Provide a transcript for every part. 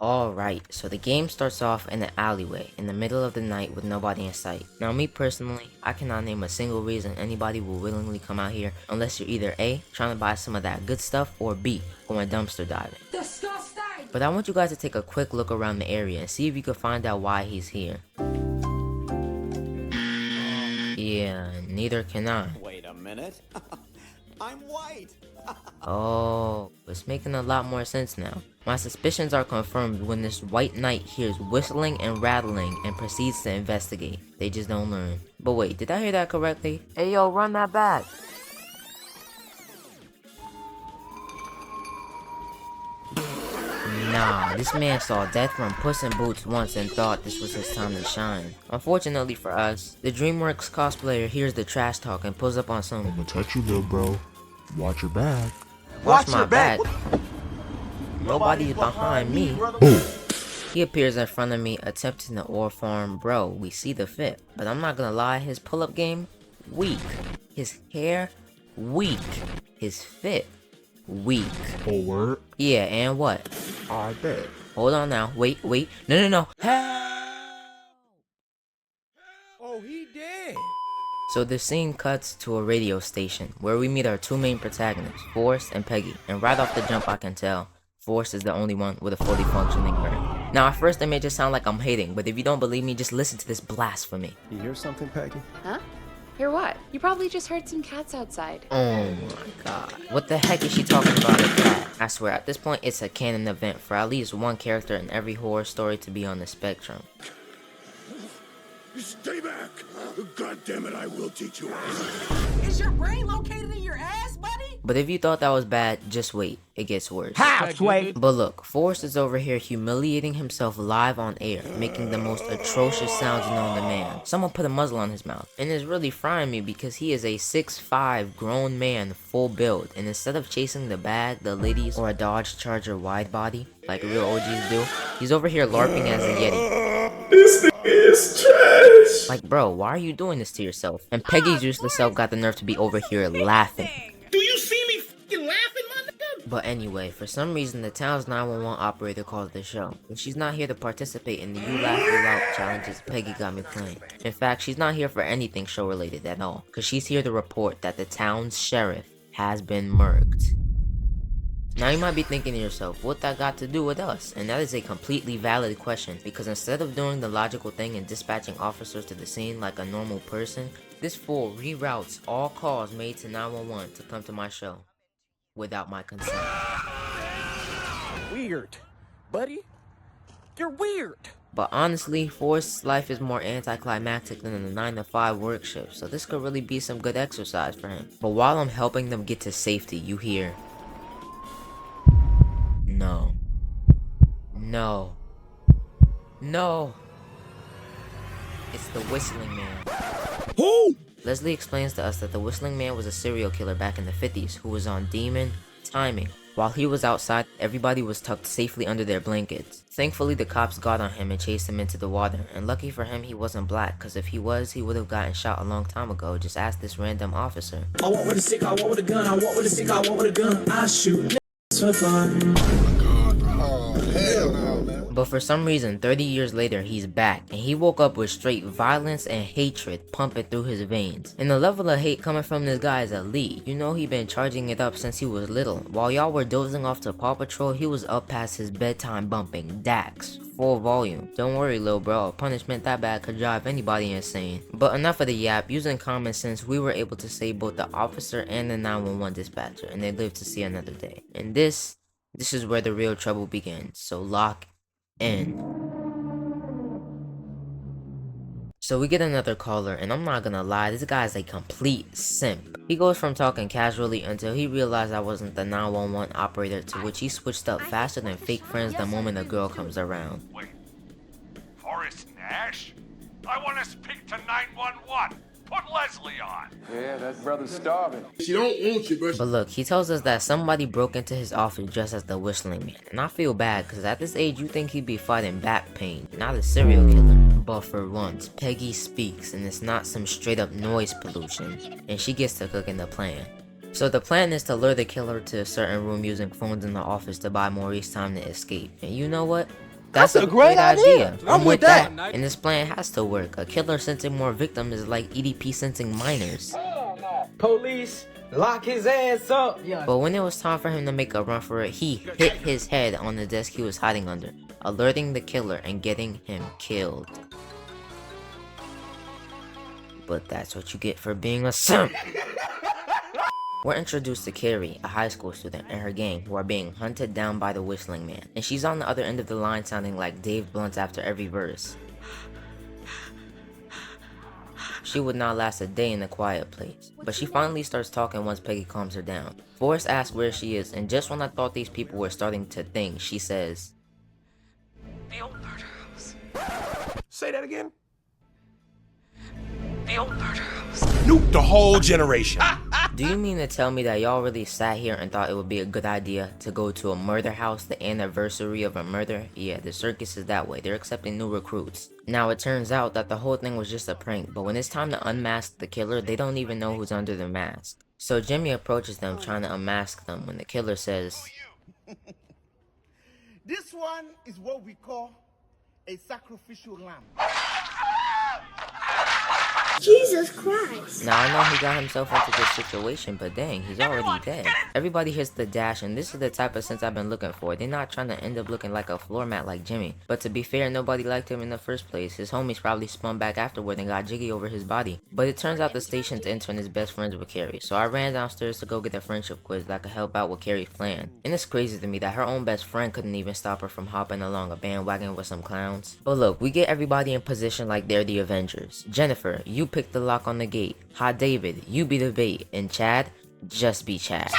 Alright, so the game starts off in an alleyway in the middle of the night with nobody in sight. Now me personally, I cannot name a single reason anybody will willingly come out here unless you're either A, trying to buy some of that good stuff, or B, going dumpster diving. Disgusting! But I want you guys to take a quick look around the area and see if you can find out why he's here. Yeah, neither can I. Wait a minute. I'm white. Oh, it's making a lot more sense now. My suspicions are confirmed when this white knight hears whistling and rattling and proceeds to investigate. They just don't learn. But wait, did I hear that correctly? Hey yo, run that back. Nah, this man saw death from Puss in Boots once and thought this was his time to shine. Unfortunately for us, the DreamWorks cosplayer hears the trash talk and pulls up on some. I'ma touch you, little bro. Watch your back. Watch my back. Nobody's behind me. Boom. He appears in front of me, attempting the ore farm. Bro, we see the fit. But I'm not gonna lie, his pull-up game, weak. His hair, weak. His fit, weak. Oh, word? Yeah, and what? I bet. Hold on now. Wait. No. Oh, he dead. So the scene cuts to a radio station where we meet our two main protagonists, Forrest and Peggy. And right off the jump I can tell, Forrest is the only one with a fully functioning brain. Now at first it may just sound like I'm hating, but if you don't believe me, just listen to this blasphemy. You hear something, Peggy? Huh? Hear what? You probably just heard some cats outside. Oh my god. What the heck is she talking about at that? I swear at this point it's a canon event for at least one character in every horror story to be on the spectrum. Stay back! God damn it, I will teach you. Is your brain located in your ass, buddy? But if you thought that was bad, just wait. It gets worse. Halfway. But look, Forrest is over here humiliating himself live on air, making the most atrocious sounds known to man. Someone put a muzzle on his mouth. And it's really frying me because he is a 6'5" grown man, full build. And instead of chasing the bag, the ladies, or a Dodge Charger wide body, like real OGs do, he's over here LARPing as a Yeti. This thing is trash! Like, bro, why are you doing this to yourself? And Peggy's useless self got the nerve to be over here laughing. Do you see me f***ing laughing, my nigga? But anyway, for some reason the town's 911 operator calls the show. And she's not here to participate in the You Laugh You Out challenges Peggy got me playing. In fact, she's not here for anything show related at all. Cause she's here to report that the town's sheriff has been murked. Now you might be thinking to yourself, what that got to do with us? And that is a completely valid question, because instead of doing the logical thing and dispatching officers to the scene like a normal person, this fool reroutes all calls made to 911 to come to my show without my consent. Weird. Buddy, you're weird. But honestly, Forrest's life is more anticlimactic than a 9-to-5 work shift, so this could really be some good exercise for him. But while I'm helping them get to safety, you hear, No. No. No. It's the Whistling Man. Who? Leslie explains to us that the Whistling Man was a serial killer back in the 50s who was on demon timing. While he was outside, everybody was tucked safely under their blankets. Thankfully, the cops got on him and chased him into the water. And lucky for him, he wasn't black, cause if he was, he would have gotten shot a long time ago. Just ask this random officer. I walk with a stick, I walk with a gun, I walk with a stick, I walk with a gun, I shoot for fun. Hell no, man. But for some reason, 30 years later, he's back, and he woke up with straight violence and hatred pumping through his veins. And the level of hate coming from this guy is elite. You know he been charging it up since he was little. While y'all were dozing off to Paw Patrol, he was up past his bedtime bumping Dax, full volume. Don't worry, little bro, a punishment that bad could drive anybody insane. But enough of the yap. Using common sense, we were able to save both the officer and the 911 dispatcher, and they lived to see another day. And this is where the real trouble begins, so lock in. So we get another caller, and I'm not gonna lie, this guy's a complete simp. He goes from talking casually until he realized I wasn't the 911 operator, to which he switched up faster than fake friends the moment a girl comes around. Wait, Forrest Nash? I want to speak to 911. Put Leslie on. Yeah, that brother's starving. She don't want you, but But look, he tells us that somebody broke into his office dressed as the Whistling Man. And I feel bad, because at this age you think he'd be fighting back pain, not a serial killer. But for once, Peggy speaks, and it's not some straight up noise pollution, and she gets to cooking the plan. So the plan is to lure the killer to a certain room using phones in the office to buy Maurice time to escape. And you know what? That's a great idea. I'm with that. And this plan has to work. A killer sensing more victims is like EDP sensing minors. Police, lock his ass up. But when it was time for him to make a run for it, he hit his head on the desk he was hiding under, alerting the killer and getting him killed. But that's what you get for being a simp. We're introduced to Carrie, a high school student, and her gang, who are being hunted down by the Whistling Man. And she's on the other end of the line sounding like Dave Blunt after every verse. She would not last a day in a quiet place, but she finally starts talking once Peggy calms her down. Forrest asks where she is, and just when I thought these people were starting to think, she says, The old murder house. Say that again. The old murder house. Nuke the whole generation. do you mean to tell me that y'all really sat here and thought it would be a good idea to go to a murder house the anniversary of a murder? Yeah, the circus is that way. They're accepting new recruits. Now, it turns out that the whole thing was just a prank, but when it's time to unmask the killer, they don't even know who's under the mask. So Jimmy approaches them trying to unmask them when the killer says, This one is what we call a sacrificial lamb. Jesus Christ. Now, I know he got himself into this situation, but dang, he's already dead. Everybody hits the dash, and this is the type of sense I've been looking for. They're not trying to end up looking like a floor mat like Jimmy. But to be fair, nobody liked him in the first place. His homies probably spun back afterward and got jiggy over his body. But it turns out the station's intern is best friends with Carrie, so I ran downstairs to go get a friendship quiz that could help out with Carrie's plan. And it's crazy to me that her own best friend couldn't even stop her from hopping along a bandwagon with some clowns. But look, we get everybody in position like they're the Avengers. Jennifer, you pick the lock on the gate. Hot David, you be the bait. And Chad, just be Chad.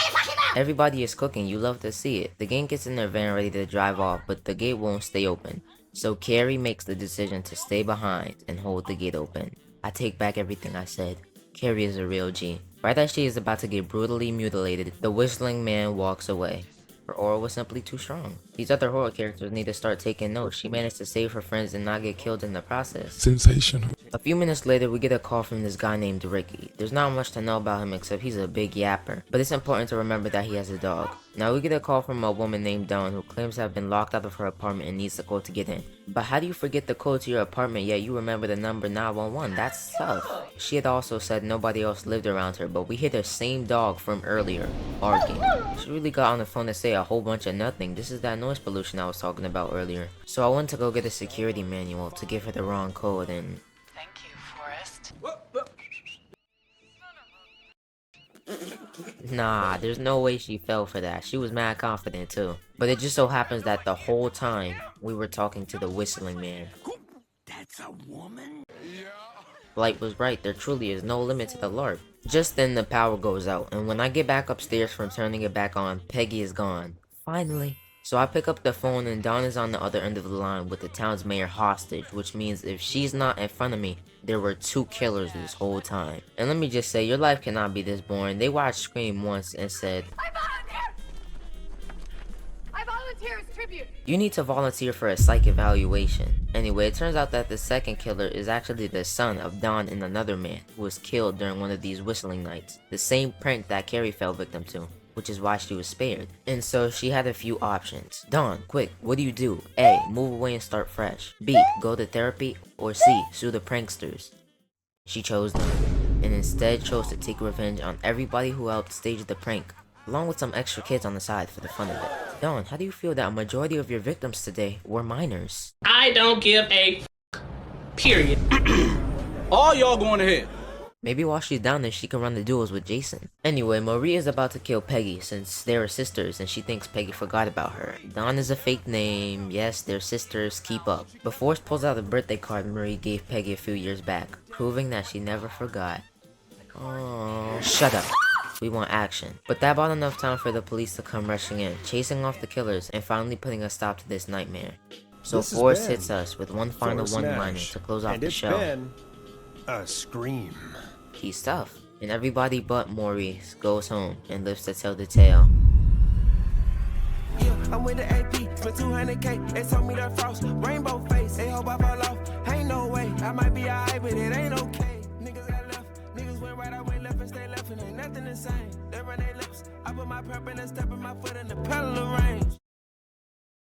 Everybody is cooking, you love to see it. The gang gets in their van ready to drive off, but the gate won't stay open. So Carrie makes the decision to stay behind and hold the gate open. I take back everything I said. Carrie is a real G. Right as she is about to get brutally mutilated, the Whistling Man walks away. Her aura was simply too strong. These other horror characters need to start taking notes. She managed to save her friends and not get killed in the process. Sensational. A few minutes later, we get a call from this guy named Ricky. There's not much to know about him except he's a big yapper, but it's important to remember that he has a dog. Now we get a call from a woman named Dawn who claims to have been locked out of her apartment and needs the code to get in. But how do you forget the code to your apartment yet you remember the number 911? That's tough. She had also said nobody else lived around her, but we hear the same dog from earlier, barking. She really got on the phone to say a whole bunch of nothing. This is that noise pollution I was talking about earlier. So I went to go get a security manual to give her the wrong code and... Thank you, Forrest. Nah, there's no way she fell for that. She was mad confident too. But it just so happens that the whole time we were talking to the Whistling Man. That's a woman? Blight was right, there truly is no limit to the LARP. Just then the power goes out, and when I get back upstairs from turning it back on, Peggy is gone. Finally. So I pick up the phone and Dawn is on the other end of the line with the town's mayor hostage, which means if she's not in front of me, there were 2 killers this whole time. And let me just say, your life cannot be this boring. They watched Scream once and said, I volunteer as tribute. you need to volunteer for a psych evaluation. Anyway, it turns out that the second killer is actually the son of Dawn and another man who was killed during one of these whistling nights. The same prank that Carrie fell victim to, which is why she was spared. And so she had a few options. Dawn, quick, what do you do? A, move away and start fresh. B, go to therapy. Or C, sue the pranksters. She chose none, and instead chose to take revenge on everybody who helped stage the prank, along with some extra kids on the side for the fun of it. Dawn, how do you feel that a majority of your victims today were minors? I don't give a period. All y'all going ahead. Maybe while she's down there, she can run the duels with Jason. Anyway, Marie is about to kill Peggy since they are sisters and she thinks Peggy forgot about her. Dawn is a fake name. Yes, they're sisters. Keep up. But Forrest pulls out a birthday card Marie gave Peggy a few years back, proving that she never forgot. Oh, shut up. We want action. But that bought enough time for the police to come rushing in, chasing off the killers and finally putting a stop to this nightmare. So Forrest hits us with one final one-liner to close off the show. Been a scream. Key stuff. And everybody but Maurice goes home and lives to tell the tale. Yeah, I'm with the AP for 200K. They told me that frost, rainbow face. They hope I fall off. Ain't no way. I might be alright, but it ain't okay. Niggas got left, niggas went right, I went left and stay left, and ain't nothing the same. They run their lips. I put my purple and step in my foot in the pedal of range.